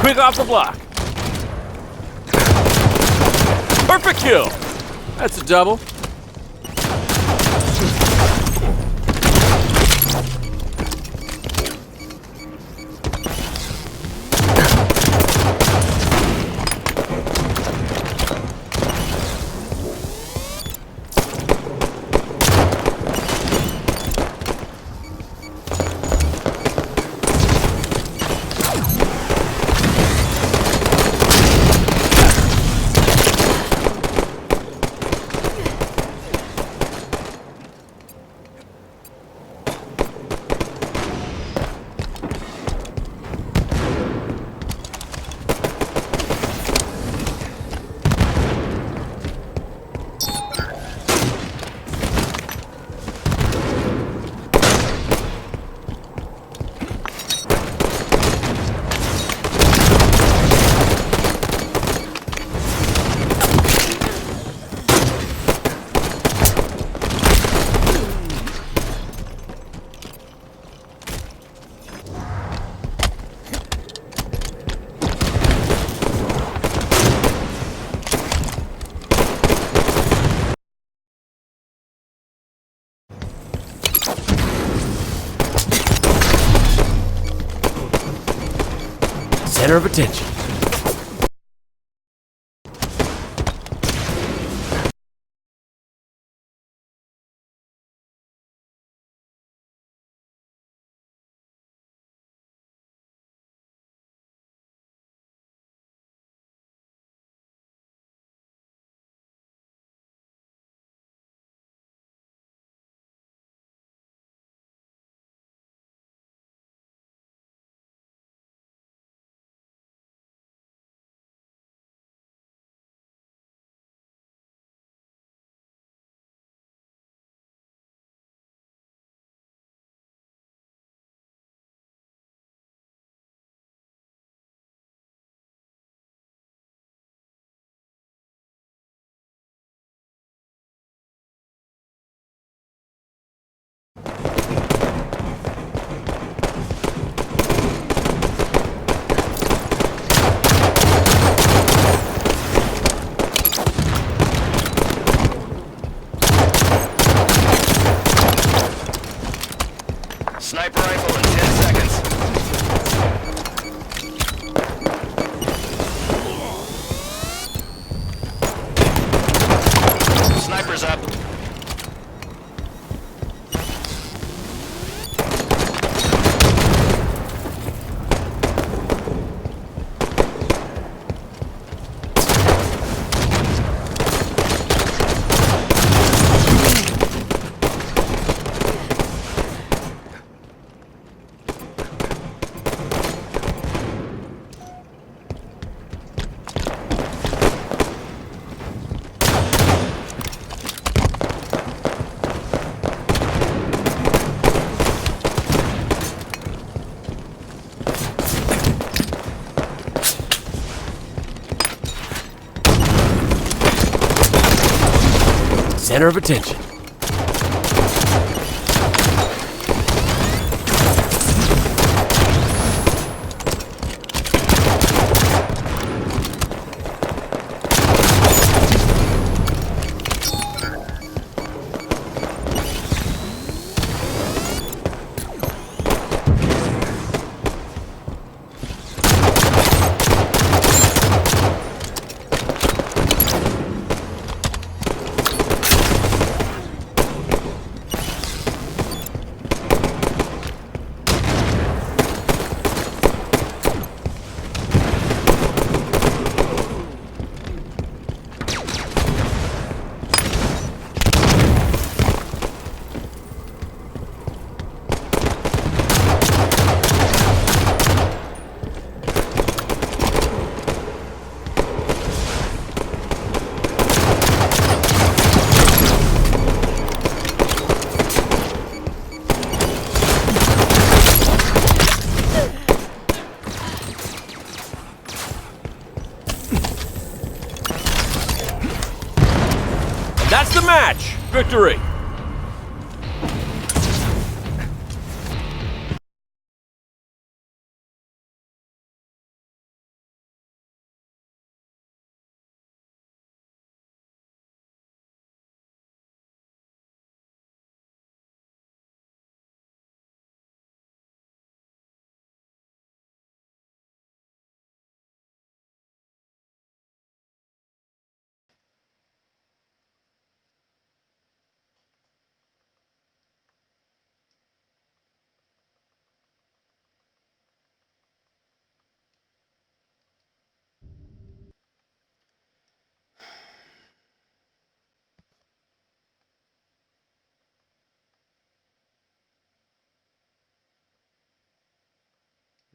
Quick off the block. Perfect kill. That's a double. Center of attention. Sniper rifle in 10 seconds. Sniper's up. Center of attention. That's the match! Victory!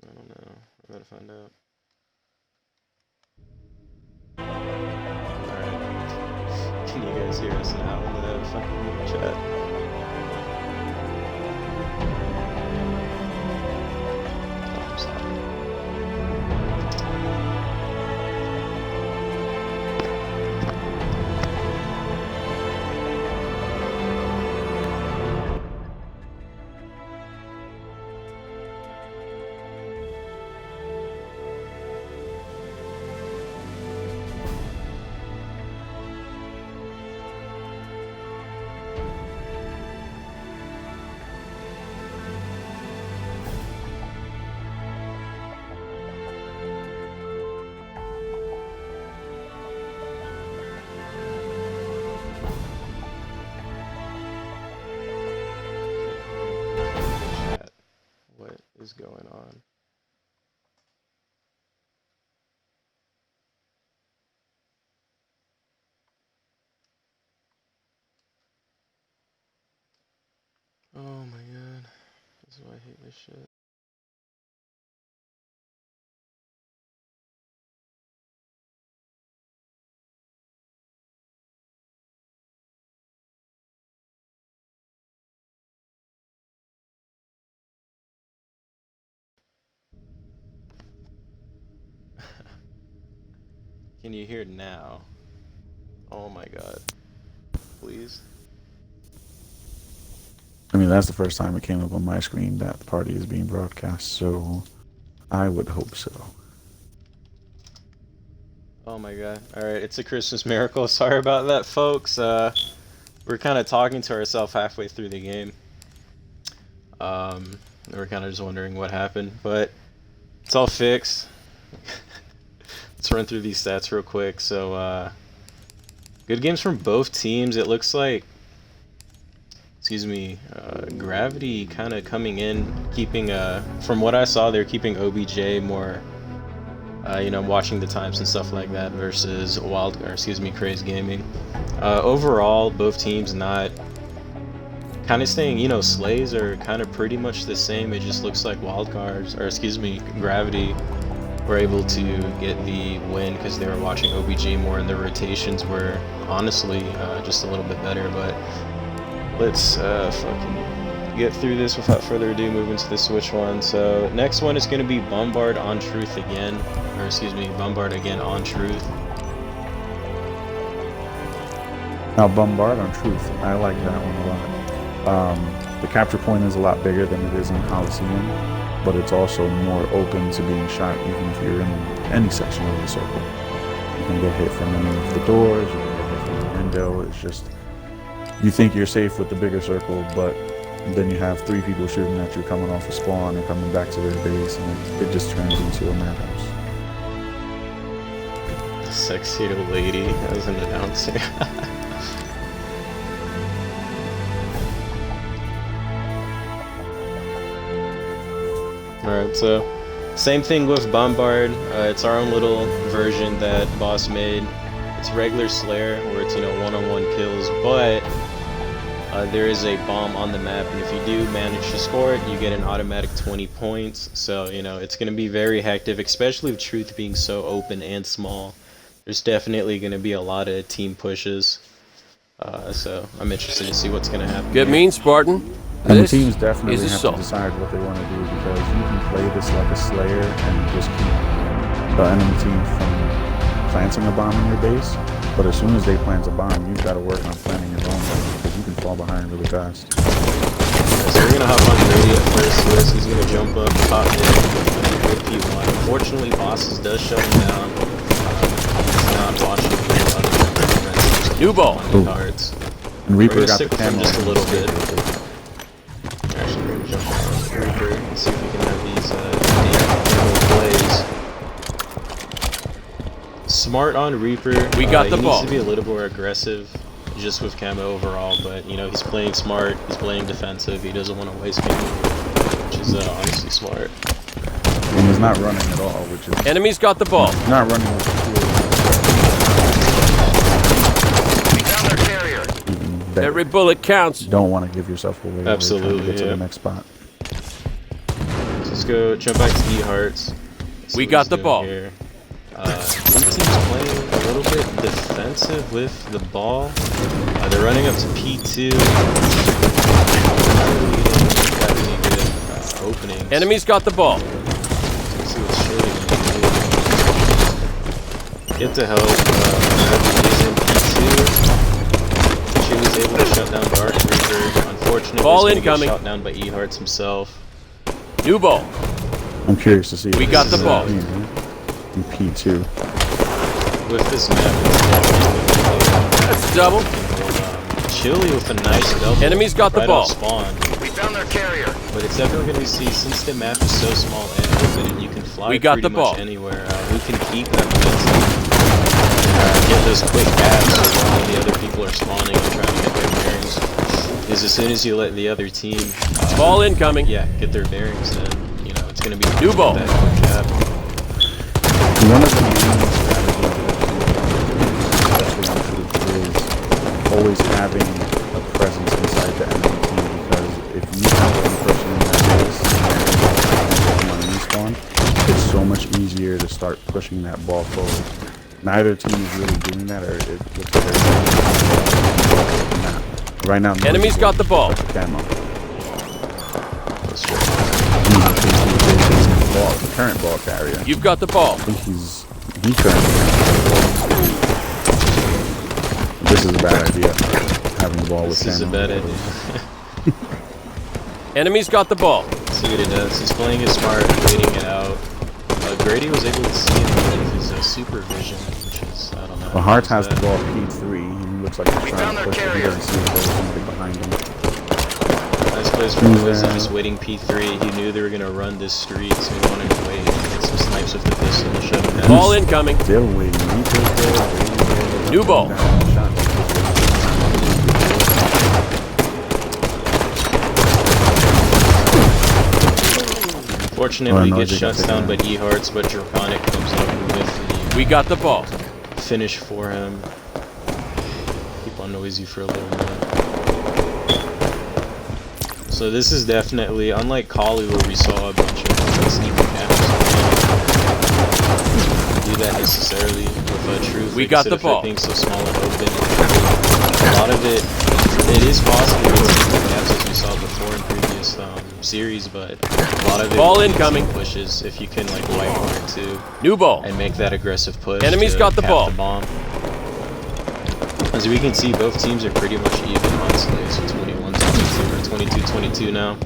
I don't know. I gotta find out. Alright. Can you guys hear us now in the fucking chat? Oh, I'm sorry. Chat. What is going on? Oh my god. This is why I hate this shit. Can you hear now? Oh my god. Please? I mean, that's the first time it came up on my screen that the party is being broadcast, so I would hope so. Oh my god. Alright, it's a Christmas miracle. Sorry about that, folks. We're kind of talking to ourselves halfway through the game. We're kind of just wondering what happened, but it's all fixed. Let's run through these stats real quick. So, good games from both teams. It looks like, excuse me, Gravity kind of coming in, keeping, from what I saw, they're keeping OBJ more, you know, watching the times and stuff like that versus Crazed Gaming. Overall, both teams not kind of staying, you know, slays are kind of pretty much the same. It just looks like Gravity were able to get the win because they were watching OBG more, and their rotations were honestly just a little bit better. But let's fucking get through this without further ado. Move into the Switch one. So next one is going to be Bombard on Truth again, or excuse me, Bombard again on Truth. Now, Bombard on Truth, I like that one a lot. The capture point is a lot bigger than it is in Coliseum, but it's also more open to being shot even if you're in any section of the circle. You can get hit from any of the doors, you can get hit from the window. It's just, you think you're safe with the bigger circle, but then you have 3 people shooting at you coming off a spawn and coming back to their base, and it just turns into a madhouse. Sexy old lady as an announcer. Alright, so same thing with Bombard. It's our own little version that Boss made. It's regular Slayer, where it's, you know, one-on-one kills, but there is a bomb on the map, and if you do manage to score it, you get an automatic 20 points. So, you know, it's going to be very hectic, especially with Truth being so open and small. There's definitely going to be a lot of team pushes. So I'm interested to see what's going to happen. Get mean, Spartan. And the This teams definitely is have to assault. decide what they want to do, because you can play this like a Slayer and just keep the enemy team from planting a bomb in your base, But as soon as they plant a bomb, you've got to work on planning your own because you can fall behind really fast. So we're gonna hop on Grady at first. SvS, he's gonna jump up, pop in, with P1. Unfortunately, Bosses does shut him down. He's not watching the other New ball. cards. And We're Reaper gonna got stick the with him camo just a little bit. Actually, Actually, we're gonna jump on Reaper and see if we can have these plays. Smart on Reaper. We got the he ball. needs to be a little more aggressive just with camo overall, but you know, he's playing smart, he's playing defensive, he doesn't want to waste camo, which is honestly smart. and he's not running at all, which is Enemy's got the ball. he's not running with We found their carrier. the even better. Every bullet counts. You don't want to give yourself away. while you're trying to Absolutely, get to yeah. the next spot. So let's go jump back to E-Hearts. We got the ball. Here. Blue team's playing a little bit defensive with the ball. They're running up to P2. Got any good openings. Enemy's got the ball. Let's see what Shirley can do. Get the help. He's in P2. She was able to shut down Dark Reaper. Unfortunately, Ball he's gonna incoming. get shot down by E-Hearts himself. New ball. I'm curious to see. We if got this the is ball. in P2. With this map, it's definitely That's a double. Chili with a nice double. Enemy's got the right ball. off spawn. We found their carrier. But it's definitely going to see, since the map is so small and open and you can fly We got pretty the ball. much anywhere, we can keep that momentum and get those quick gaps while the other people are spawning and trying to get their bearings. Because as soon as you let the other team Ball incoming. yeah, get their bearings, then you know it's going to be hard New to ball. get that quick gap. One of the main strategies especially on Truth, is always having a presence inside the enemy team, because if you have one person in that base and on respawn, it's so much easier to start pushing that ball forward. Neither team is really doing that, or it looks like they're not. Right now, Enemy's got the ball. Camo. That's true. The current ball carrier. You've got the ball. I think he currently. This is a bad idea. Having a ball with This is a camo. bad idea. Enemy's got the ball. See what he does. He's playing it smart, waiting it out. Grady was able to see him with his supervision, which is, I don't know. Well, Hearts has the that. ball P3. He looks like he's trying to push, but he doesn't see if there's somebody behind him. Nice plays from Crazed, just waiting P3. He knew they were going to run this street, so he wanted to wait and get some snipes with the pistol and shut him down. Ball incoming. Still waiting. Reaper's there, waiting. New ball. Fortunately, he gets they shut got down by taken E-Hearts, but Draconic comes up with We got the ball. the finish for him. Keep on noisy for a little bit. So this is definitely, unlike Kali where we saw a bunch of sneaky cameras, do that necessarily with Truth. We like got I said, the with ball. it being so small and open, a lot of it is possible to sneaky caps as we saw before in previous series, but a lot of it Ball will be incoming. team pushes if you can like wipe one or two New ball. and make that aggressive push. Enemy's to got the cap ball. The bomb. As we can see, both teams are pretty much even on slaves, so 21-22 or 22-22 now.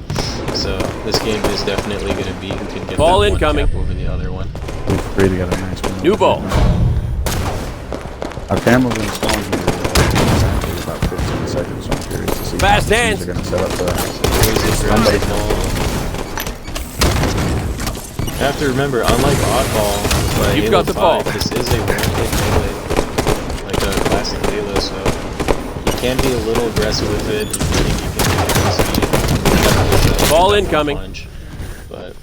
So this game is definitely going to be who can get Ball that incoming. one cap over the other one. Brady got a nice one. New ball. Our cameras in spawn here in about 15 seconds, so I'm curious to see Fast how hands. they're going to set up for that. Somebody You have to remember, unlike Oddball, by You've Halo got the 5, ball. this is a one-hit melee, like a classic Halo, so you can be a little aggressive with it, and you can Ball incoming. Punch, but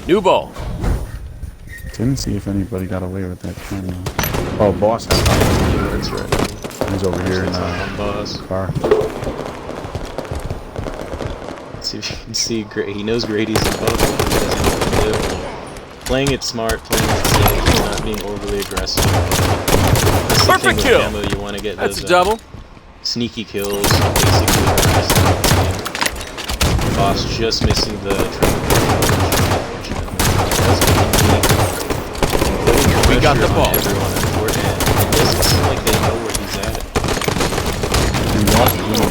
New ball. Didn't see if anybody got away with that camera. Oh, boss has that's right. He's over here in It's on boss. car. Let's see if you can see, he knows Grady's above him, he doesn't know what to do. Playing it smart, playing it safe, not being overly aggressive. That's the Perfect thing with kill. Camo, you want to get That's those a double. sneaky kills, basically the rest of the team. Boss just missing the triple kill, unfortunately. That's pretty neat. We got the pressure ball. on everyone on court, and it doesn't seem like they know where he's at. And Washington is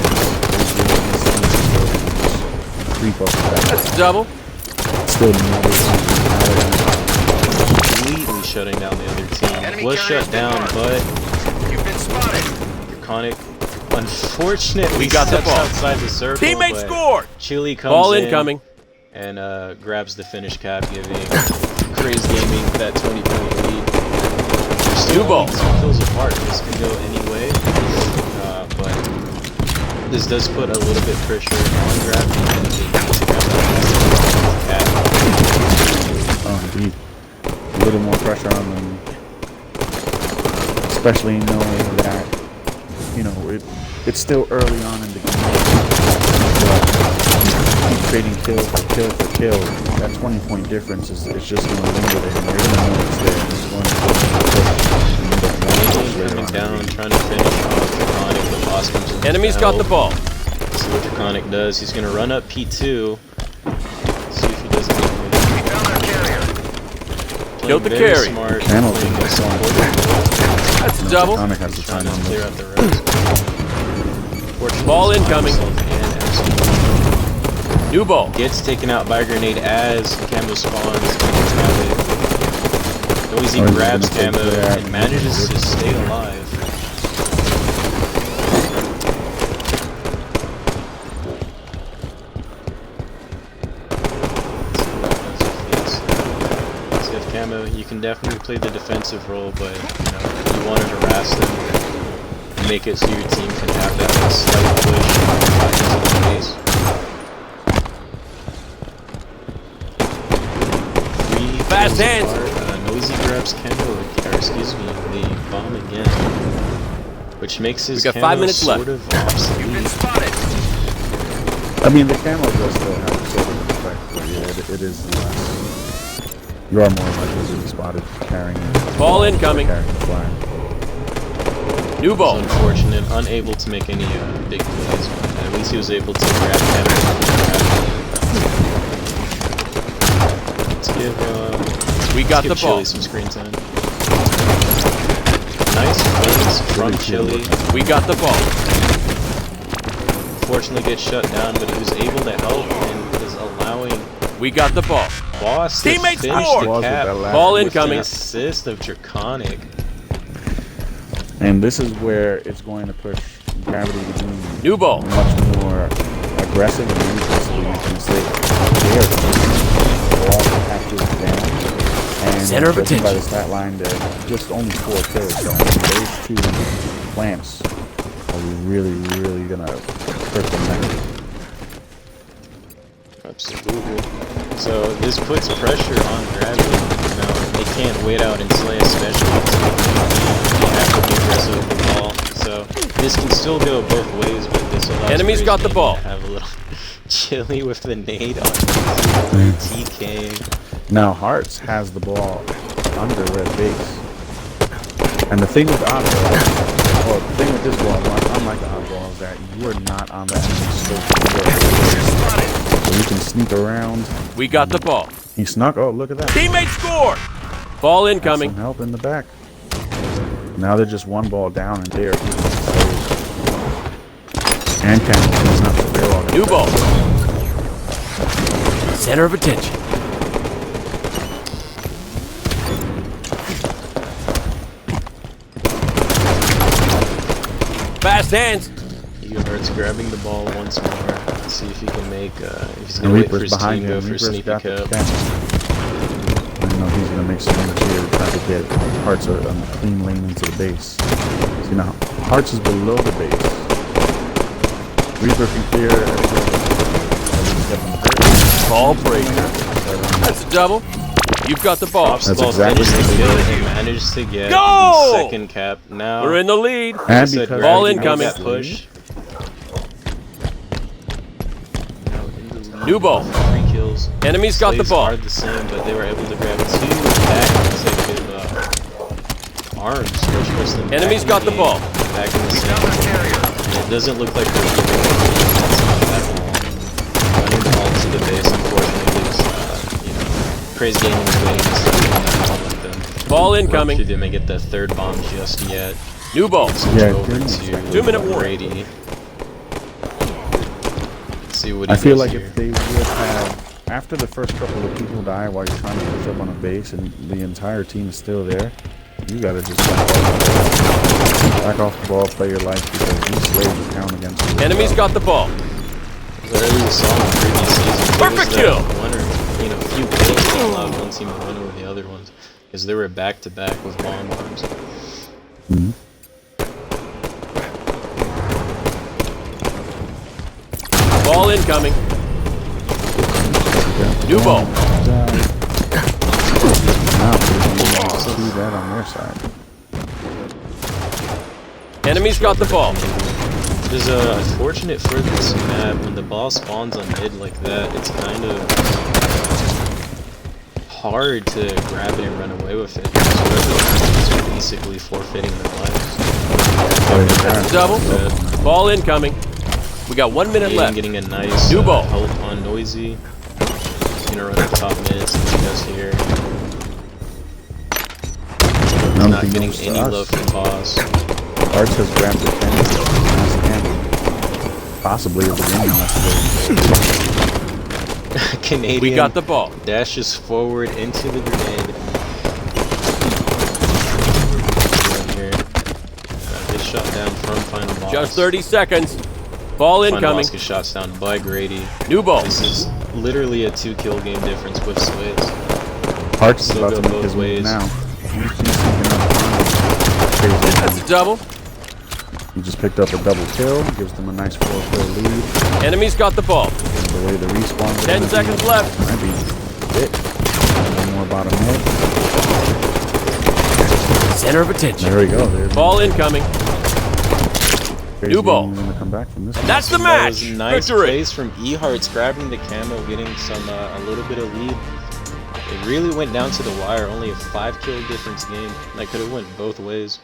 creep up the back. That's a double. Still never Completely shutting down the other team. Enemy Was carriers shut down, marked. but You've been spotted. Draconic, unfortunately, We got the steps ball. outside the circle. Teammate but scored. Chili comes Ball in incoming. and grabs the finish cap, giving Crazed Gaming that 20-point lead. They're still New ball. only 2 kills apart. This can go any way, but this does put a little bit pressure on Grab. And they need to grab that cap. Oh, indeed. A little more pressure on them. Especially knowing that, you know, it's still early on in the game. But trading kill for kill for kill, that 20-point difference is just going to linger there. And they're going to know it's there. It's going to Coming down, trying to finish off Draconic. The boss comes in. Enemy's got the ball. See what Draconic does. He's going to run up P2. See if he does anything with it. We found their carrier. Killed the Playing very carry. Smart, Channel playing thing. a supportive role, That's a double. Sonic has the trying time to on clear this. out the roads. Fortunately, Ball he's found incoming. himself and absolutely New ball. gets taken out by a grenade as Camo spawns. Noisy Oh, he's grabs gonna take Camo that. and manages to stay alive. Camo, you can definitely play the defensive role, but you know, you want to harass them, make it so your team can have that slight push into the base. Fast hands. Noisy grabs Camo, or excuse me, the bomb again, which makes his We got Camo 5 minutes sort left. of You've been obsolete. spotted. I mean, the camo does still have sort of effect, but yeah, it is less. You are more likely to be spotted carrying it. Ball incoming. Carrying the flag. New It's ball. unfortunate, unable to make any big plays, but at least he was able to grab Camo. Let's give We got the Chili ball. some screen time. Nice plays from Chili. We got the ball. Unfortunately gets shut down, but he was able to help and is allowing We got the ball. Boss to Teammate finish scored! the cap Ball with incoming. an assist of Draconic. And this is where it's going to push Gravity to be New ball. much more aggressive and ruthlessly making mistakes. They are all active down. And Center of judging by attention. the stat line, they're just only 4 kills. So I mean, those 2 plants are really, really going to hurt them now. Absolutely. So this puts pressure on Gravity. Now they can't wait out and slay, especially they have to be aggressive with the ball. So this can still go both ways, but this allows Enemy's Crazed got the Gaming ball. to have a little Chili with the nade on TK. Now Hearts has the ball under red base. And the thing with oddball, or the thing with this ball, unlike the oddball, is that you are not on the enemy scope. So you can sneak around. We got the ball. He snuck. Oh, look at that. Teammate scored. Ball Got incoming. some help in the back. Now they're just 1 ball down and they are keeping it safe. And Cameron is not the real one. New ball. Center of attention. Fast hands. Hugo Hurts grabbing the ball once more. Let's see if he can make, if he's And going to wait for Reaper's his behind team to him. go for Reaper's sneaky got the cup. catch. I know he's going to make some moves here to try to get Hearts a clean lane into the base. See now, Hearts is below the base. Reaper can clear. Ball breaker. That's a double. You've got the ball. Drops the That's ball, exactly finished what the they kill, did. and managed to get Go! the second cap. Now We're in the lead. And said because Ball Gravity incoming. made that push. Now in the lead New ball. with 3 kills. Enemy's got the Slaves ball. are the same, but they were able to grab 2 back consecutive arms, which puts them Enemy's back got in the game, ball. back in the We found their same. carrier. And it doesn't look like they're that long. Running the ball to the base, unfortunately, leaves, Crazed Gaming is waiting to start doing that ball with them. Ball incoming. She didn't get the third bomb just yet. New ball. Yeah, Over didn't to expect 2 minute warning. Brady. Let's see what he I feel does like here. if they would have, after the first couple of people die while you're trying to push up on a base and the entire team is still there, you gotta just back off the ball, play your life, because these slaves will count against you. Enemy's got the ball. Whatever you saw in the previous season, Perfect kill. One or few kills that allowed one team to run over the other ones, because they were back to back with bomb arms. Mhm. Ball incoming. Yeah. New ball. Now, so see that on their side. Enemy's got the ball. It is unfortunate for this map when the ball spawns on mid like that. It's kind of hard to grab it and run away with it. So whoever is basically forfeiting their lives. That's a double. Ball incoming. We got 1 minute left. Getting a nice New ball. help on Noisy. He's gonna run up top mid since he does here. Not getting any love from Boss. Arch has grabbed the cannon. Possibly of the game unless Canadian We got the ball. dashes forward into the grenade. Here. Gets shot down from Final Boss. Just 30 seconds. Ball Final incoming. Boss gets shots down by Grady. New ball. This is literally a 2-kill game difference with Sways. Arch is Still about go to make both his move ways. now. Crazy. That's a double. He just picked up a double kill, gives them a nice 4-kill lead. Enemy's got the ball. The way the respawn is 10 gonna seconds be, left. might be it. One more bottom mid. Center of attention. There we go. There's Ball incoming. Crazy new ball. Gonna come back from this. And that's the That match. was nice Victory. plays from E-Hearts, grabbing the camo, getting some a little bit of lead. It really went down to the wire, only a 5-kill difference game. That could have went both ways.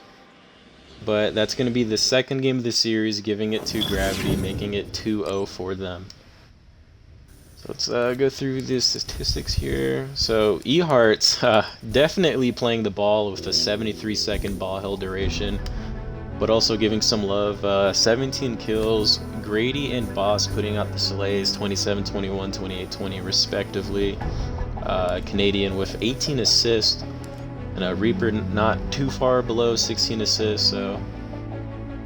But that's going to be the second game of the series, giving it to Gravity, making it 2-0 for them. So let's go through the statistics here. So E-Hearts definitely playing the ball with a 73-second ball held duration, but also giving some love. 17 kills. Grady and Boss putting out the slays, 27-21, 28-20 respectively. Canadian with 18 assists, and Reaper not too far below 16 assists, so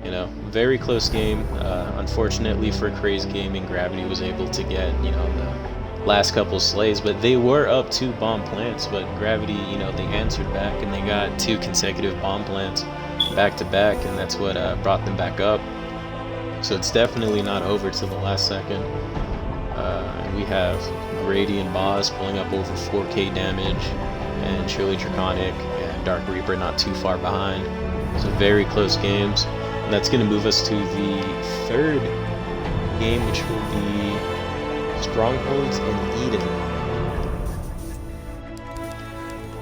you know, very close game. Unfortunately for Crazed Gaming, Gravity was able to get, you know, the last couple slays, but they were up 2 bomb plants, but Gravity, you know, they answered back and they got 2 consecutive bomb plants back to back, and that's what brought them back up. So it's definitely not over till the last second. We have Grady and Boss pulling up over 4k damage, and Truly Draconic and Dark Reaper not too far behind. So very close games. And that's going to move us to the third game, which will be Strongholds in Eden.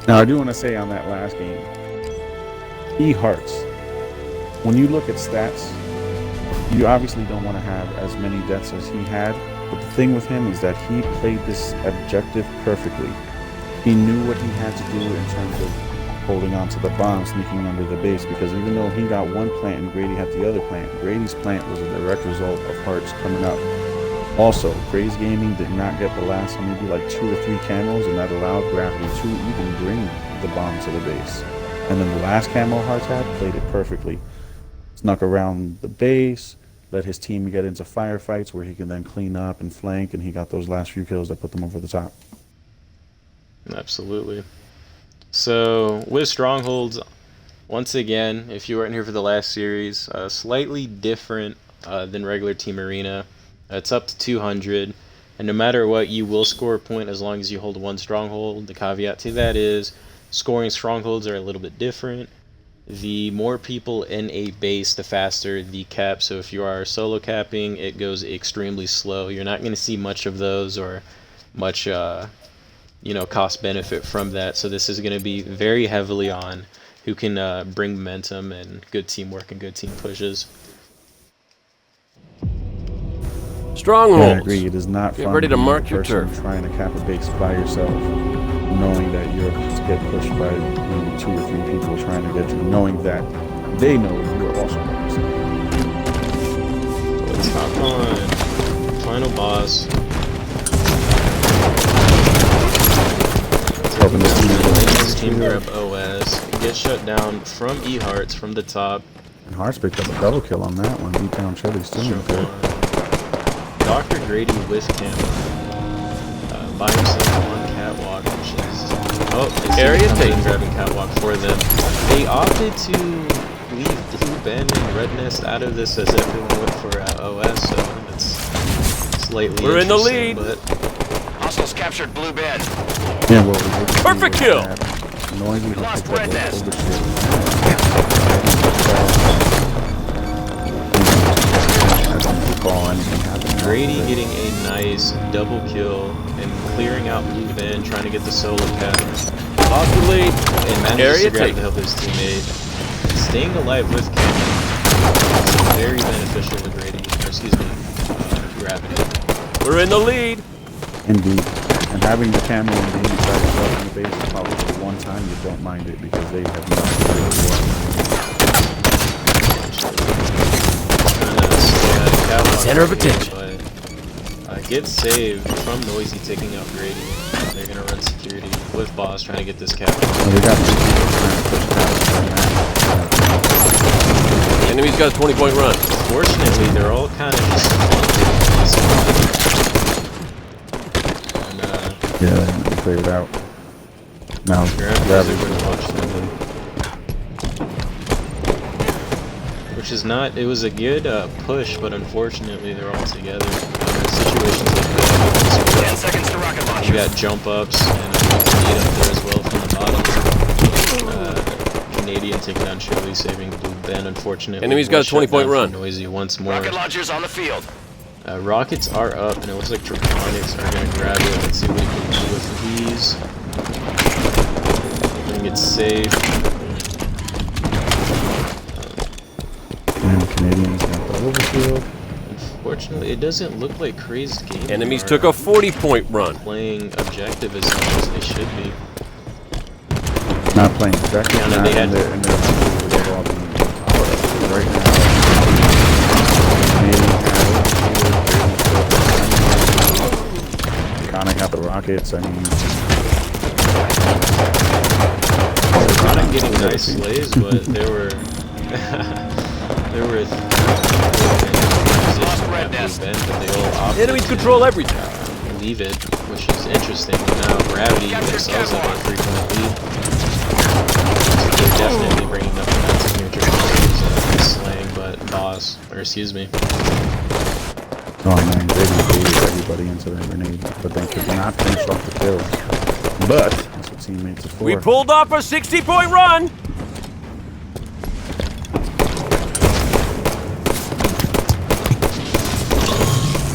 Now I do want to say on that last game, E-Hearts, when you look at stats, you obviously don't want to have as many deaths as he had, but the thing with him is that he played this objective perfectly. He knew what he had to do in terms of holding on to the bomb, sneaking under the base, because even though he got one plant and Grady had the other plant, Grady's plant was a direct result of Hearts coming up. Also, Crazed Gaming did not get the last maybe like 2 or 3 camos, and that allowed Gravity to even bring the bomb to the base. And then the last camo Hearts had played it perfectly. Snuck around the base, let his team get into firefights where he can then clean up and flank, and he got those last few kills that put them over the top. Absolutely. So with Strongholds, once again, if you weren't here for the last series, slightly different than regular Team Arena. It's up to 200, and no matter what, you will score a point as long as you hold 1 stronghold. The caveat to that is scoring strongholds are a little bit different. The more people in a base, the faster the cap. So if you are solo capping, it goes extremely slow. You're not going to see much of those or much you know, cost benefit from that. So this is going to be very heavily on who can bring momentum and good teamwork and good team pushes. Strongholds. I agree. It is not Get fun ready to being mark the your person turf. trying to cap a base by yourself. knowing that you're to get pushed by maybe 2 or 3 people trying to get you, knowing that they know you are also noticing. Let's hop on. Final boss. Hoping to see This team grab OS. Get shut down from E-Hearts from the top. And Hearts picked up a double kill on that one. B-Town Chili's too. Sure. Dr. Grady with camera. By himself on catwalk, which is Area taken. Grabbing catwalk for them. They opted to leave Blue Ben and Red Nest out of this as everyone went for OS, so it's slightly We're in the interesting, lead. But Hostiles captured Blue Ben. Yeah, well, Perfect kill. Noisy Lost picked up Red that Nest. overshield. I don't recall anything happening. Grady getting a nice double kill and clearing out Blue Ben, trying to get the solo cap. Lost the lead. And manages Area to grab taken. to help his teammate. Staying alive with Cameron is very beneficial to Grady, or excuse me, Gravity. We're in the lead. Indeed. And having the camera and being inside yourself in the base is probably the one time you don't mind it because they have no idea where you are. Center of attention. But gets saved from Noisy taking out Grady. They're gonna run security with Boss trying to get this cap. So they got 2 people trying to push past right now. The enemy's got a 20-point run. Fortunately, they're all kind of just and, Yeah, they cleared it out. Now, Gravity's able to watch them. Which is not, it was a good push, but unfortunately they're all together. Situations like that. 10 seconds to rocket You launcher. got jump ups and a lead up there as well from the bottom. Canadian taking down Chili, saving Blue Ben, unfortunately. Enemy's got a 20-point run. Noisy once more. Rocket launchers on the field. Rockets are up, and it looks like Draconics are going to grab it. Let's see what he can do with these. I think it's safe. and Canadians got the overfield. Unfortunately, it doesn't look like Crazed Gaming Enemies are took a 40-point run. playing objective as much as they should be. Not playing objective, Yeah, no, not they had- in their they're all being right now. Kinda got the rockets, I mean. Not getting nice slays, but there were there were Red Nest. Ben, but they all opted Enemies to control everything. leave it, which is interesting. Now Gravity themselves have a 3-point lead. So they're definitely bringing up that signature slaying, but Boss, or excuse me. Oh man, they baited everybody into their grenade, but they could not finish off the kills. But that's what teammates are for. We pulled off a 60-point run.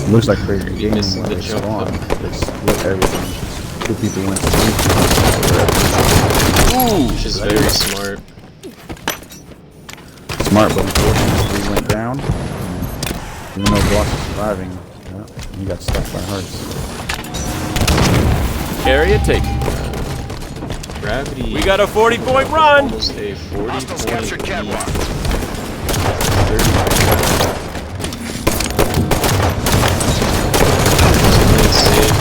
Looks like Crazy Gaming missed when the they jump spawned. up. They split everything. 2 people went to sleep. Which is very smart. Smart, but unfortunately 3 went down. Even though Boss is surviving, he got stuck by Hearts. Area taken. Gravity. We got a 40-point run. Almost a 40 Hostiles point captured catwalk. 30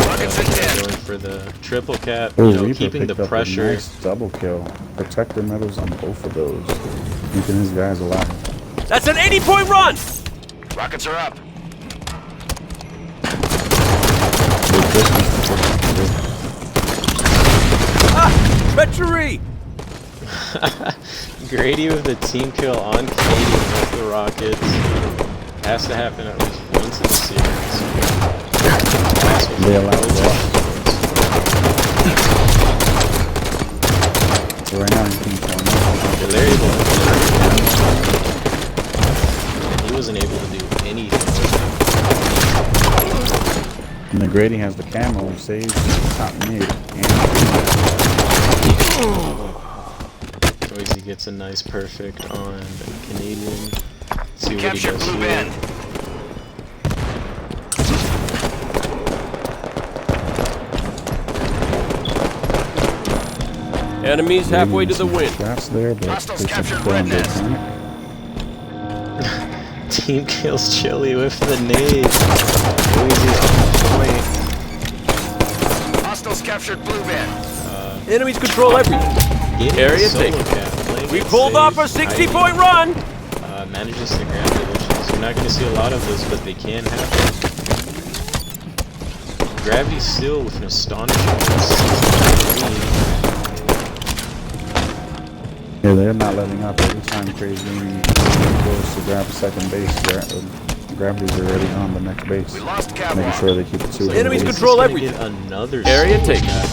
Rockets in 10. going for the triple cap, Oh, you know, Reaper keeping the picked up a pressure. nice double kill. Protector medals on both of those. Keeping his guys alive. That's an 80-point run. Rockets are up. Good Christmas. Ah, treachery. Grady with the team kill on Canadian with the Rockets. Has to happen at least once in the series. They allow loss. So right now he's being torn Yeah, they're able to and he wasn't able to do anything with him. And the Grady has the camo and saves top mid. Noisy gets a nice perfect on Canadian. See what he Captured does Blue here. Ben. Enemies halfway to the win. Shots there, but Hostiles they seem to captured play on Red good Nest. time. Team kills Chili with the nade. Boise's on point. Hostiles captured Blue Band. Enemies control everything. Getting Area solo taken. cap, playing We it pulled safe, off a 60-point run. manages to grab it, which is, you're not going to see a lot of those, but they can happen. Gravity still with an astonishing 63. Yeah, they're not letting up. Every time Crazed goes to grab a second base, Gravity's already on the next base. We lost Making Catwalk. sure they keep it to Enemies the base. control Gonna everything. get another Area solo taken. cap.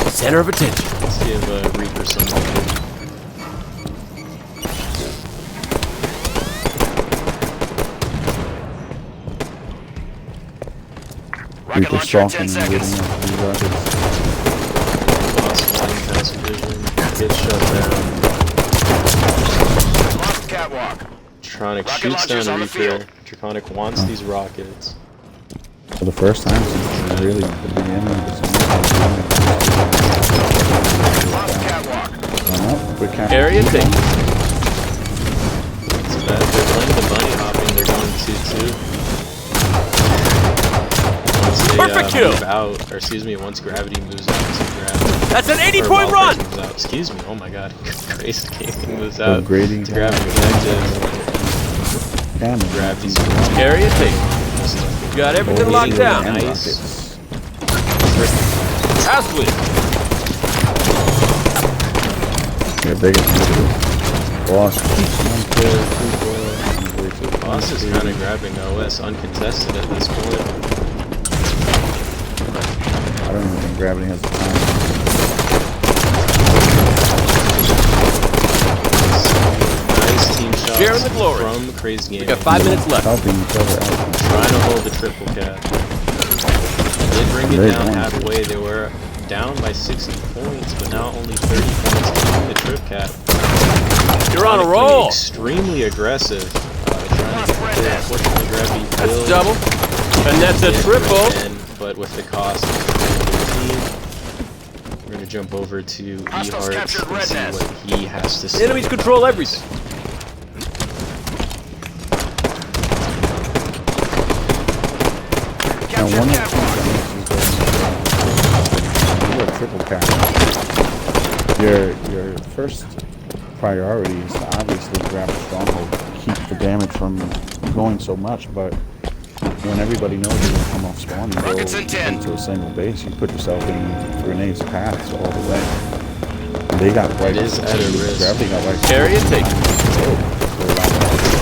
Center of attention. Let's give Reaper some more. Rocket Reaper launcher in stalking 10 and waiting seconds. up these rockets. Lost flying past vision. Gets shut down. Lost Catwalk. Draconic Rocket shoots launchers down on the Reaper. field. Draconic wants these rockets. For the first time since really the beginning of the season. Lost Catwalk. Quick capture. Area taken. It's bad. They're playing the bunny hopping. They're going 2-2. Once they Perfect kill. move out, or excuse me, once Gravity moves out to grab. That's an or 80-point while run. Crazed moves out, excuse me, oh my god. Crazed Gaming moves out Upgrading to grab an objective. Damage. Gravity's Area taken. Got everything locked down. Nice. Ashley. Yeah, they get lost. Boss is kind of grabbing OS uncontested at this point. I don't even think Gravity has the time. Nice team shots Sharing the glory. from Crazed We Gaming. got 5 minutes left. Helping each other out. Trying to hold the triple cap. They did bring it Very down nice. halfway. They were down by 60 points, but now only 30 points keeping the trip cap. You're on a Playing roll. Extremely aggressive. Trying to get there. Unfortunately, Gravity That's killed. a double. And that's a Did triple. bring in, but with the cost of 15, we're going to jump over to Hostiles Ehart captured and Red see Nest. what he has to say. Enemies control everything. Now, Captured one of the Catwalk. things you are triple cap. Your first priority is to obviously grab a stronghold, keep the damage from going so much, but when everybody knows you're going to come off spawn and Rockets go in 10. into a single base, you put yourself in Renee's paths all the way. And they got wiped. is at a risk. Gravity got wiped. Area taken.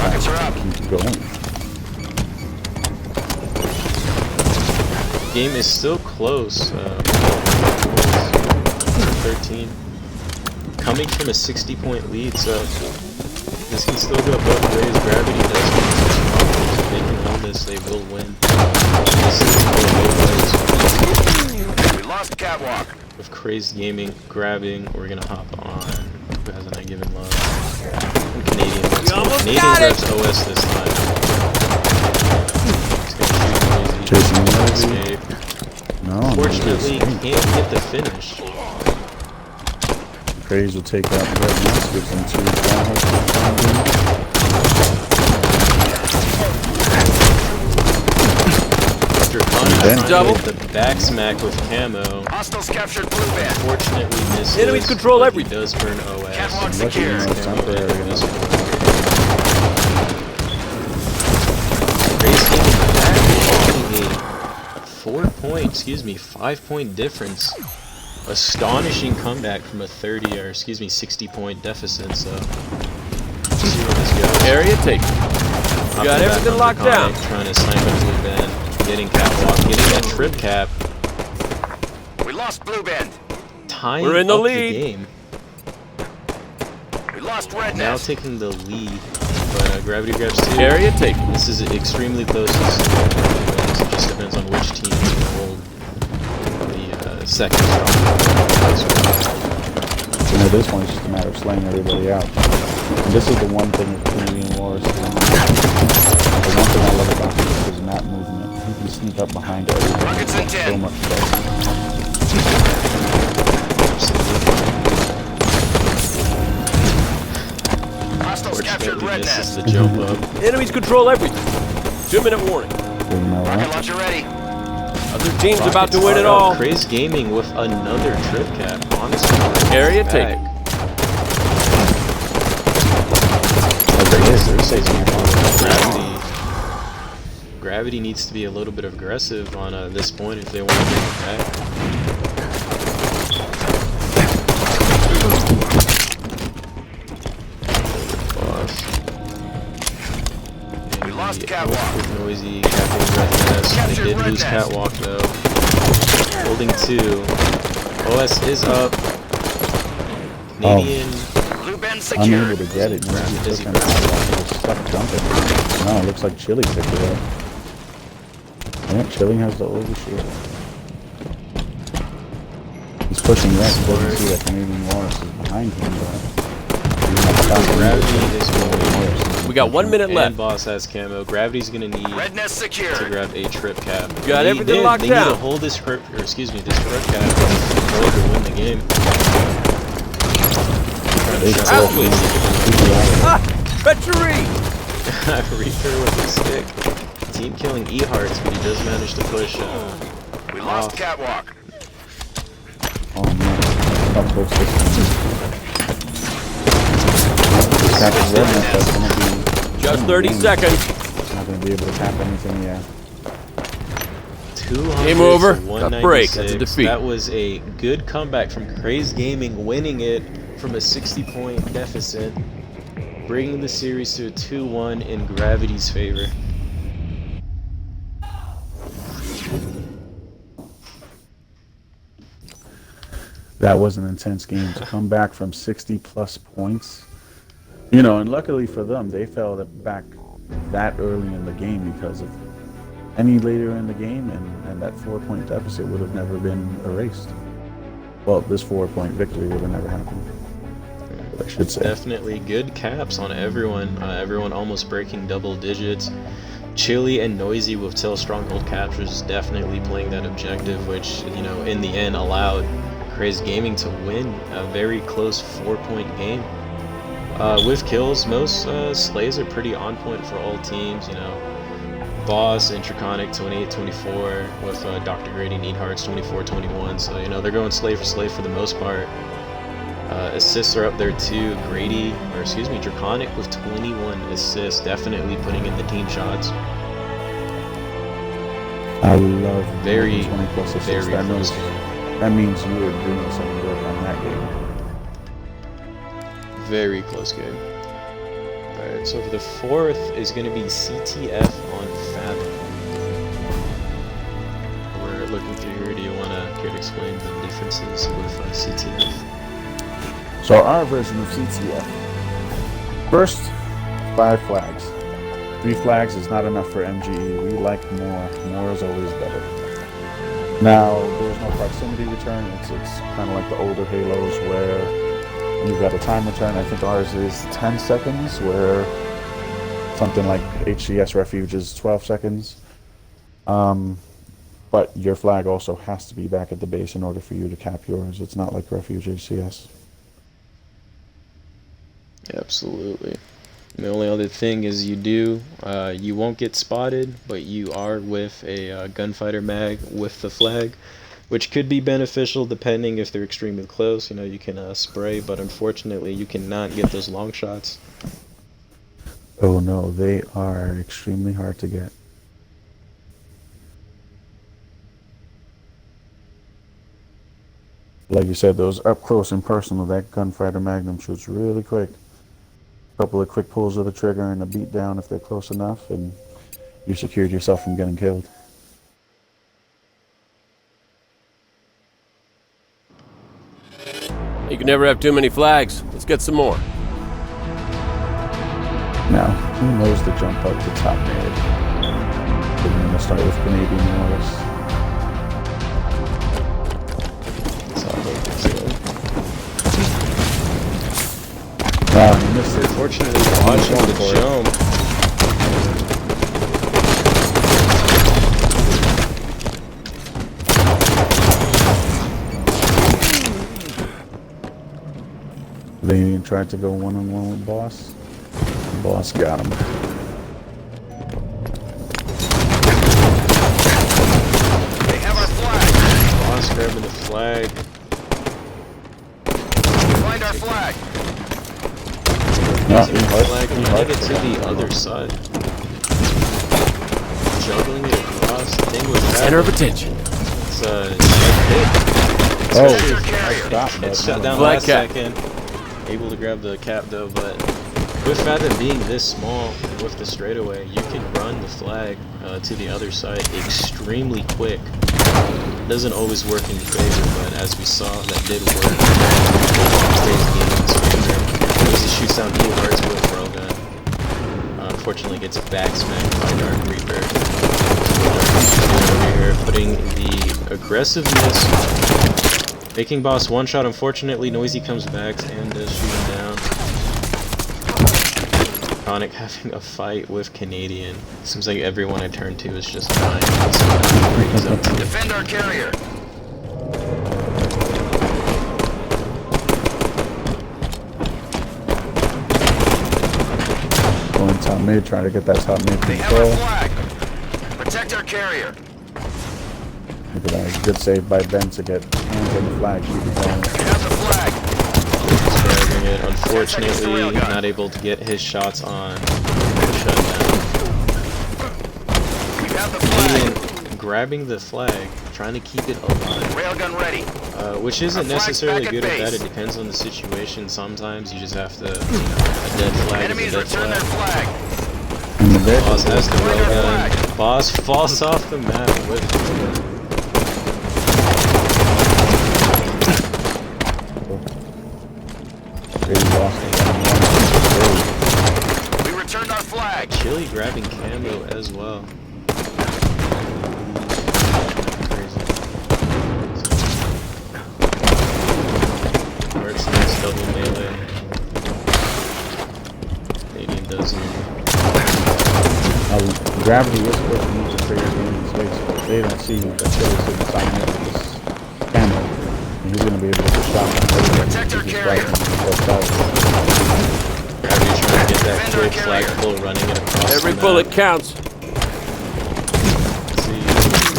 Rockets are up. Keep going. Game is still close. 13. Coming from a 60-point lead, so this can still go both ways. Gravity does win. If they can hold this, they will win. This is going both ways. We lost Catwalk. With Crazed Gaming grabbing, we're gonna hop on. Who hasn't I given love? Canadian. Let's go. almost Canadian got it. grabs OS this time. It's gonna shoot Chasing Crazy. the Escape. No, Fortunately, no, can't get the finish. Crazed will take out the red nest, gives them 2 strongholds. Draconic That's trying double. to get the back smack with camo. Hostiles captured Blue Band. Fortunately misses. Enemies control but everything. He does burn OS. Catwalk Lucky secure. no temporary. This one. Crazed Gaming back a 5-point difference. Astonishing comeback from a 30 or 60-point deficit. So let's see where this goes. Area taken. Hopping Got back everything on locked Draconic, down. Trying to snipe a blue band, getting Catwalk, getting that trip cap, We lost Blue Band. tying We're in the up lead. the game. We lost Red Now Nest. taking the lead, but Gravity grabs 2. Area taken. This is extremely close. It just depends on which team is going to hold the second stronghold. You know, this one is just a matter of slaying everybody out. And this is the one thing with Canadian Wars. The one thing I love about this is his map movement. He can sneak up behind everybody. Rockets in So 10. much better. captured red misses nest. the jump up. Enemies control everything. 2-minute warning. Didn't know Rocket that. launcher ready. Other team's about to Rockets win it are up. all. Crazed Gaming with another trip cap. Honestly, Area back. taken. Gravity needs to be a little bit aggressive on this point if they want to bring it back. We lost catwalk. Noisy, captured red nest. They Captured did red lose nest. catwalk though. Holding 2. OS is up. Canadian. Blue bend Unable secured. to get it. Grab He it, took busy him out. He was stuck jumping. No, it looks like Chili picked it up. Yeah, Chili has the overshoot. He's pushing left. He doesn't see that Canadian Morris is behind him, but Gravity is going. We got 1 minute And left. Boss has camo. Gravity's gonna need Red nest to secured. grab a trip cap. Got everything locked They down. need to hold this trip, or excuse me, this trip cap in order to win the game. Absolutely. Ah! Treachery! Reaper with the stick. Team killing E-Hearts, but he does manage to push. We lost off. catwalk. oh man, how close this is. Captain Redness, that's gonna be Just 30 seconds. not gonna be able to tap anything yet. 200 Game over. to A break. That's a 196. defeat. That was a good comeback from Crazed Gaming, winning it from a 60-point deficit, bringing the series to a 2-1 in Gravity's favor. That was an intense game to come back from 60 plus points. You know, and luckily for them, they fell back that early in the game because of any later in the game, and that 4-point deficit would have never been erased. Well, this 4-point victory would have never happened, I should say. Definitely good caps on everyone. Everyone almost breaking double digits. Chilly and Noisy with Till Stronghold captures definitely playing that objective, which, you know, in the end allowed Crazed Gaming to win a very close 4-point game. With kills, most slays are pretty on point for all teams, you know. Boss and Draconic 28-24 with Dr. Grady Needhearts 24-21, so, you know, they're going slay for the most part. Assists are up there too. Draconic with 21 assists, definitely putting in the team shots. I love Very, 20 plus assists. very close game. That means you were doing some work on that game. Very close game. Alright, so for the 4th is going to be CTF on Fathom. We're looking through here. Do you want to care to explain the differences with CTF? So our version of CTF. First, 5 flags. 3 flags is not enough for MGE. We like more. More is always better. Now, there's no proximity return. It's kind of like the older Halos where you've got a time return. I think ours is 10 seconds, where something like HCS Refuge is 12 seconds. But your flag also has to be back at the base in order for you to cap yours. It's not like Refuge HCS. Absolutely. And the only other thing is you won't get spotted, but you are with a gunfighter mag with the flag, which could be beneficial depending if they're extremely close. You know, you can spray, but unfortunately you cannot get those long shots. Oh no, they are extremely hard to get. Like you said, those up close and personal, that gunfighter magnum shoots really quick. A couple of quick pulls of the trigger and a beat down if they're close enough, and you secured yourself from getting killed. You can never have too many flags. Let's get some more. Now, who knows the jump up to top mid? We're going to start with Canadian Morris. Wow, you missed it. Unfortunately, watching the jump. They tried to go one-on-one with Boss. Boss got him. They have our flag. Boss grabbing the flag. Find our flag. No, Using the E-Heart. flag, running it to the other side. Juggling it across. The thing with that, Center of attention. it's Oh, Carrier. it shut down Flag last cap. second. Able to grab the cap though, but with Fathom being this small with the straightaway, you can run the flag to the other side extremely quick. Doesn't always work in your favor, but as we saw, that did work. Crazed games. He shoots down E-Hearts with Railgun. Unfortunately, gets back smacked by Dark Reaper. Over here, putting the aggressiveness. Making boss one shot. Unfortunately, Noisy comes back and does shoot him down. Chronic having a fight with Canadian. Seems like everyone I turn to is just dying. Defend our carrier. going top mid, trying to get that top mid They have our control. flag. Protect our carrier. Look at that. Good save by Ben to get hands on the flag. Keep it going. They have the flag. Grabbing it. Unfortunately, not able to get his shots on. Shut down. We have the flag. Canadian grabbing the flag, trying to keep it alive. Railgun ready. Which isn't Our flag's necessarily back at good or bad, base. it depends on the situation. Sometimes you just have to, a dead flag Enemies is a dead return their flag. flag. In the bit. Boss has the Find our railgun. flag. Boss falls off the map with Crazy lost it. We returned our flag. Chili grabbing camo as well. Crazy. Works nice double melee. Canadian doesn't. Gravity is supposed to move the trigger in space, but they don't see that Chili's sitting beside him with this camo. And he's going to be able to get shot. Protect our carrier. Gravity trying to get that Defend our quick carrier. flagpole running it across Every the bullet map. counts. See,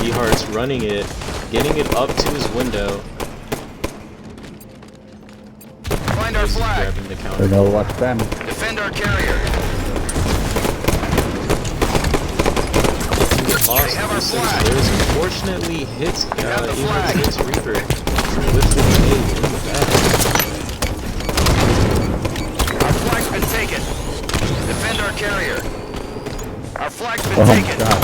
E-Heart's running it, getting it up to his window. Find our He's flag. grabbing the They counter. know watch Ben. Defend our carrier. Boss have our six flag. players unfortunately hits have the E-Heart's flag. hits Reaper with the grenade in the back. Our flag's been taken. Defend our carrier. Our flag's been Oh taken. god.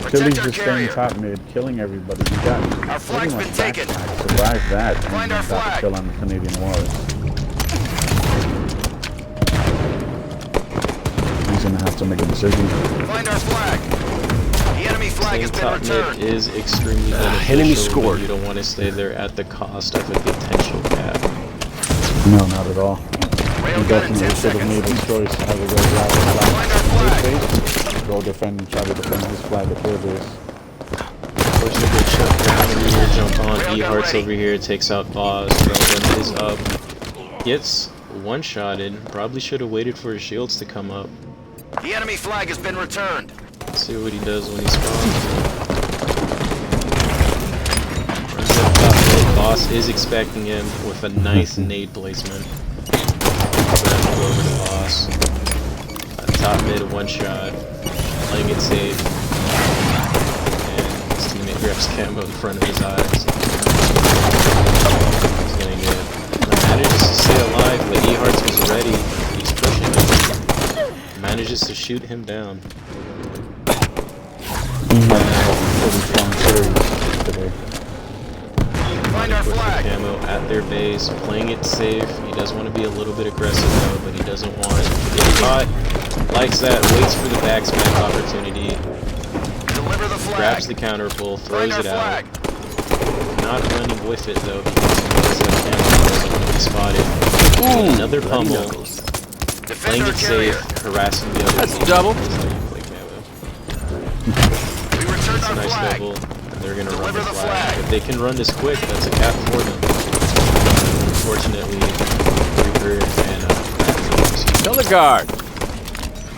Protect Chili's our just staying carrier. top mid, killing everybody. You got Our flag's pretty much been taken. backpack, survived that, Find and our got flag. the kill on the Canadian Wars. He's gonna have to make a decision. Find our flag. The enemy flag has Staying been top mid returned. is extremely beneficial, enemy but scored. you don't want to stay there at the cost of a potential cap. No, not at all. He Railgun in 10 definitely should have seconds. made his choice. Either go grab the Find our flag. flag, go defend and try to defend his flag at their base. Unfortunately, get shut down. Over here, jump on. Railgun E-Heart's ready. over here, takes out Boss. Railgun is up. Gets one-shotted. Probably should have waited for his shields to come up. The enemy flag has been returned. Let's see what he does when he spawns. Runs up top mid. Boss is expecting him with a nice nade placement. Grab him over to Boss. Top mid, one shot. Playing it safe. And his teammate grabs camo in front of his eyes. He's gonna get. Manages to stay alive, but E-Hearts was ready. He's pushing him. Manages to shoot him down. Pretty strong series today. Find our With the flag. camo at their base, playing it safe. He does want to be a little bit aggressive though, but he doesn't want to get caught. Likes that, waits for the backsmack opportunity, Deliver the flag. grabs the counter pull, Find throws our it out. flag. Not running with it though, because he knows that camo doesn't want to be spotted. Another pummel, Defend playing our it carrier. safe, harassing the other That's team. double. Just like you play camo. We returned It's a our nice flag. double, and they're gonna run Deliver the the flag. flag. If they can run this quick, that's a cap for them. Unfortunately, Reaper and Color guard.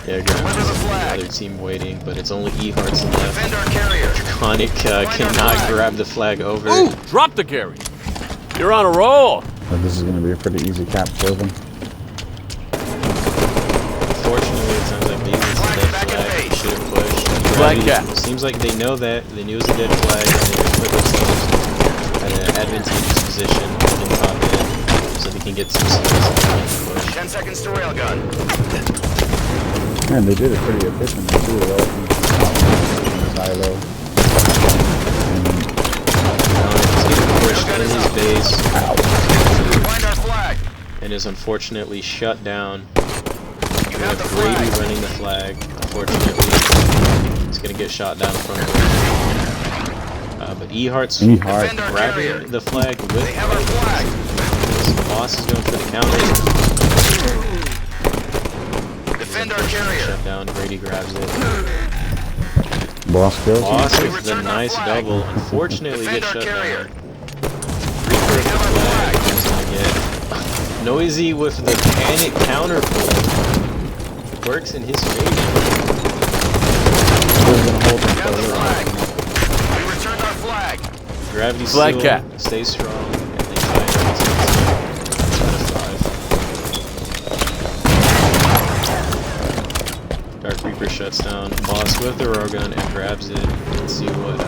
Yeah, Gravity is the other team waiting, but it's only E-Hearts left. Defend our carrier. Conic cannot grab the flag over. Ooh, drop the carry. You're on a roll. But this is going to be a pretty easy cap for them. Unfortunately, it sounds like maybe it's a dead flag. Should have pushed. Flag Gravity cap. seems like they know that. They knew it was a dead flag, and they just put themselves at an advantageous position in top end, so they can get some space and push. 10 seconds to railgun. Man, they did it pretty efficiently too. They all from silo. He's getting pushed in his base. Find our flag. And is unfortunately shut down. You have the Brady flag. running the flag. Unfortunately, he's gonna get shot down in front of him. But E-Heart's E-Heart. Defend our carrier. grabbing the flag with They have our flag. Boss is going for the counter. Defend our carrier. Shut down. Brady grabs it. Boss kills. Boss with the Return our nice flag. double. Unfortunately, Defend gets our shut carrier. down. Reaper with the flag. He's gonna get Noisy with the panic counter pull. Works in his favor. We're going to hold them We have the for flag. We returned our flag. Gravity Flag still cap. stays strong, and they tie it to 5. Dark Reaper shuts down Boss with the Rogun and grabs it. Let's see what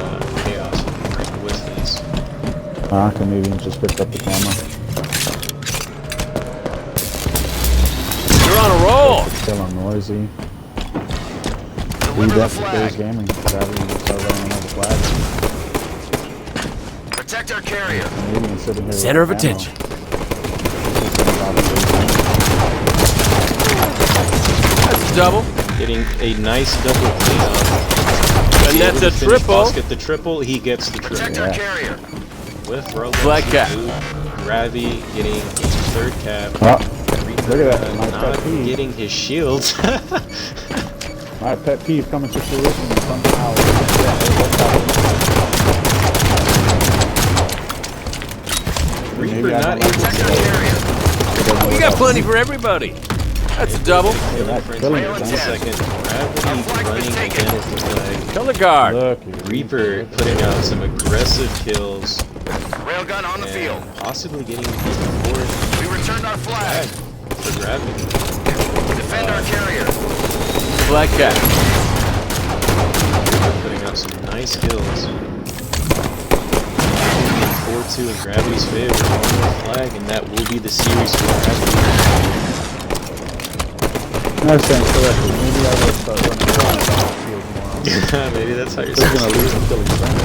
Chaos will bring with this. Canadian just picked up the camera. You're on a roll. Still on noisy. Deliver We the definitely flag. plays gaming. Gravity will start running another flag. Protect our carrier. Canadian sitting here. Center of with ammo. attention. That's a double. Getting a nice double cleanup. And that's a triple. Boss get the triple, he gets the Protect triple. our Yeah. carrier. With Rogan. Flag cap. Gravity getting his third cap. Oh, Reaper, look at that. My not pet peeve. getting his shields. My pet peeve coming to fruition and somehow. Reaper Maybe I not don't like able Protect to our carrier. We got plenty for everybody. That's a double. kill that for killing one is second. Gravity Our flag's been running taken. again at the flag. Color guard. Look, Reaper putting out some aggressive kills Railgun on the field. and possibly getting his fourth We returned our flag. for Gravity. Defend our carrier. Flag cap. Reaper putting out some nice kills. 4-2 in Gravity's favor. One more flag, and that will be the series for Gravity. I stand correctly. Maybe I will start running around field more. Maybe that's how you're They're supposed gonna to lose until he's done.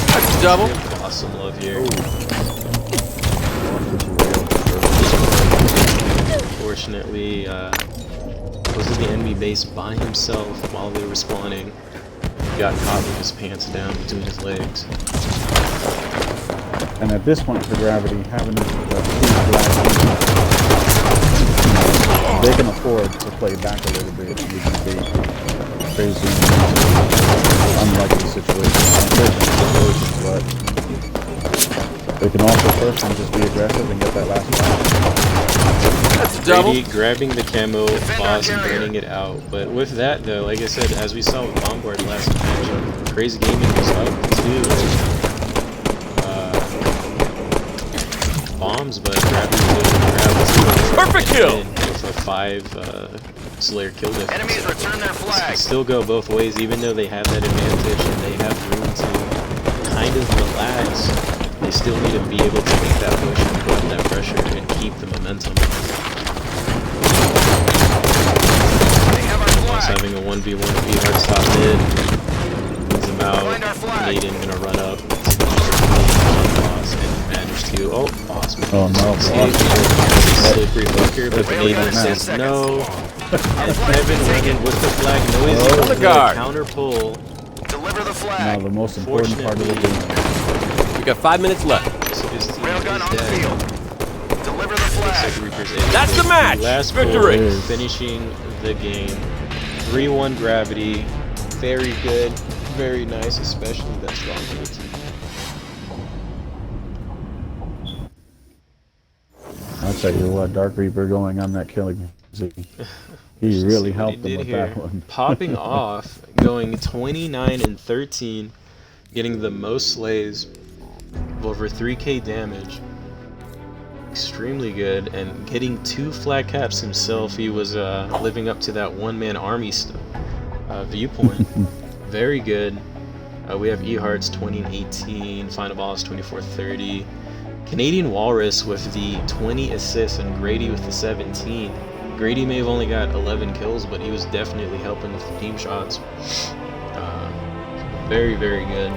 That's a double. do it. Awesome love here. Unfortunately, was in the enemy base by himself while they were spawning. He got caught with his pants down between his legs. And at this point for Gravity, having the two flags, they can afford to play back a little bit using the crazy, unlikely situation. But they can also first and just be aggressive and get that last flag. That's a double. Brady grabbing the camo, Defend our Boss, and carrier. burning it out. But with that, though, like I said, as we saw with Bombard last match, Crazed Gaming was up too. Bombs, but Gravity was able to grab the Perfect kill. with a 5 Slayer kill difference. Enemies return their It can flag. still go both ways, even though they have that advantage and they have room to kind of relax. They still need to be able to make that push and put up that pressure and keep the momentum. They have our Boss flag. having a 1v1 with E-Hearts top mid. Moves him out. Find our flag. Naden gonna run up. Boss and manage to. Oh, Boss. Oh no, Slippery hooker, but Wait, Naden wait, says 10 no. Our And flag's Kevin been running taken. with the flag noisy. Oh. with the guard. Counter pull. Deliver the now flag. the most important part of the game. We got 5 minutes left. So his team Railgun is on the dead. field. Deliver the Looks like flag. Reaper's in. That's the match. Last Victory. goal, finishing the game. 3-1 Gravity. Very good. Very nice, especially that strong middle team. I'll tell you what, Dark Reaper going on that killing He Let's really see what he helped them did with here. that one. Popping off, going 29 and 13, getting the most slays of over 3k damage. Extremely good, and getting 2 flat caps himself. He was living up to that one-man army viewpoint. Very good. We have E-Hearts 20 and 18, Final Boss 24-30. Canadian Walrus with the 20 assists, and Grady with the 17. Grady may have only got 11 kills, but he was definitely helping with the team shots. Very, very good.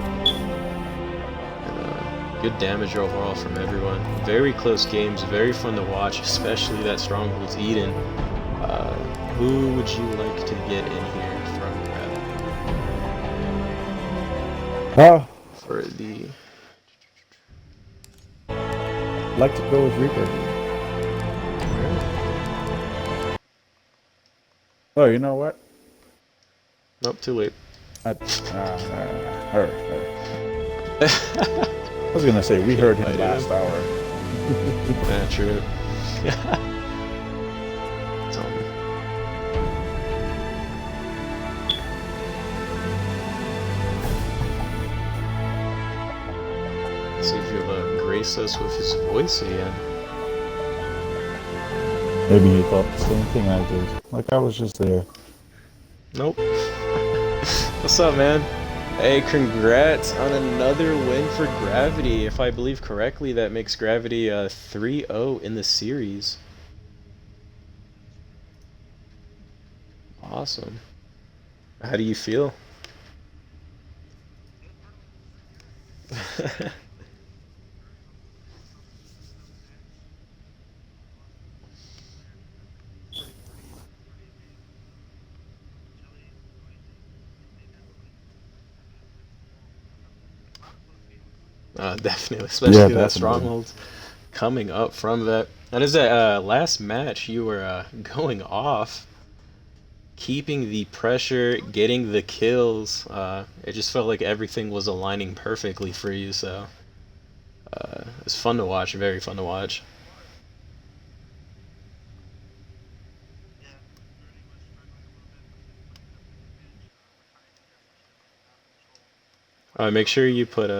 Good damage overall from everyone. Very close games, very fun to watch, especially that Strongholds Eden. Who would you like to get in here from Gravity? For the... I'd like to go with Reaper. Oh, you know what? Nope, too late. I was gonna say we heard him last hour. Yeah, true. Tell me. Let's see if he'll grace us with his voice again. Maybe he thought the same thing I did. Like I was just there. Nope. What's up, man? Hey, congrats on another win for Gravity. If I believe correctly, that makes Gravity 3-0 in the series. Awesome. How do you feel? Definitely, especially that Strongholds coming up from that. That is that last match you were going off, keeping the pressure, getting the kills. It just felt like everything was aligning perfectly for you, so it's fun to watch, very fun to watch. Make sure you put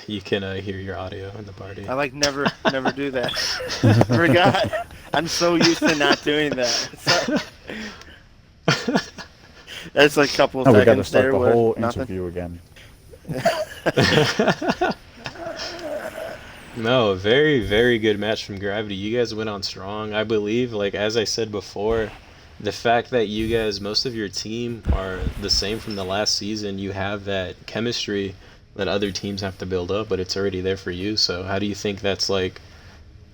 you can hear your audio in the party. I never do that. Forgot. I'm so used to not doing that. That's a couple of seconds. We got to start there the whole nothing. interview again. No, very, very good match from Gravity. You guys went on strong. I believe, as I said before, the fact that you guys, most of your team are the same from the last season, you have that chemistry that other teams have to build up, but it's already there for you. So how do you think that's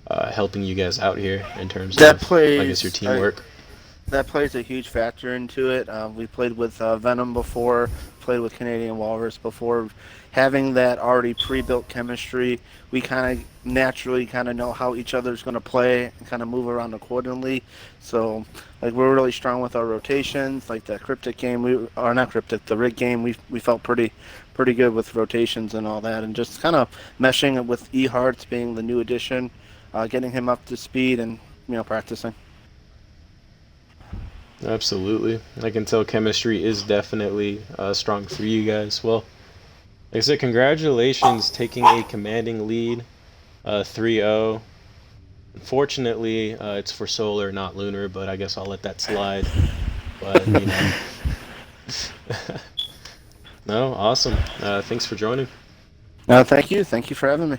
helping you guys out here in terms of, I guess, your teamwork? That plays a huge factor into it. We played with Venom before, played with Canadian Walrus before. Having that already pre-built chemistry, we kind of naturally know how each other's going to play and kind of move around accordingly. So, we're really strong with our rotations. The Cryptic game, the Rig game, we felt pretty good with rotations and all that, and just kind of meshing it with E-Hearts being the new addition, getting him up to speed and practicing. Absolutely. I can tell chemistry is definitely strong for you guys. Well, like I said, congratulations taking a commanding lead, 3-0. Unfortunately, it's for Solar, not Lunar, but I guess I'll let that slide. But, No, awesome. Thanks for joining. Thank you. Thank you for having me.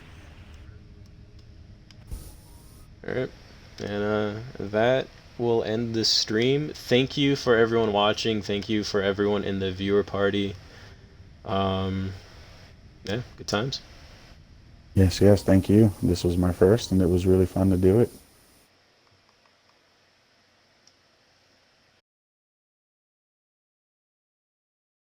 All right. And that will end the stream. Thank you for everyone watching. Thank you for everyone in the viewer party. Yeah, good times. Yes, thank you. This was my first, and it was really fun to do it.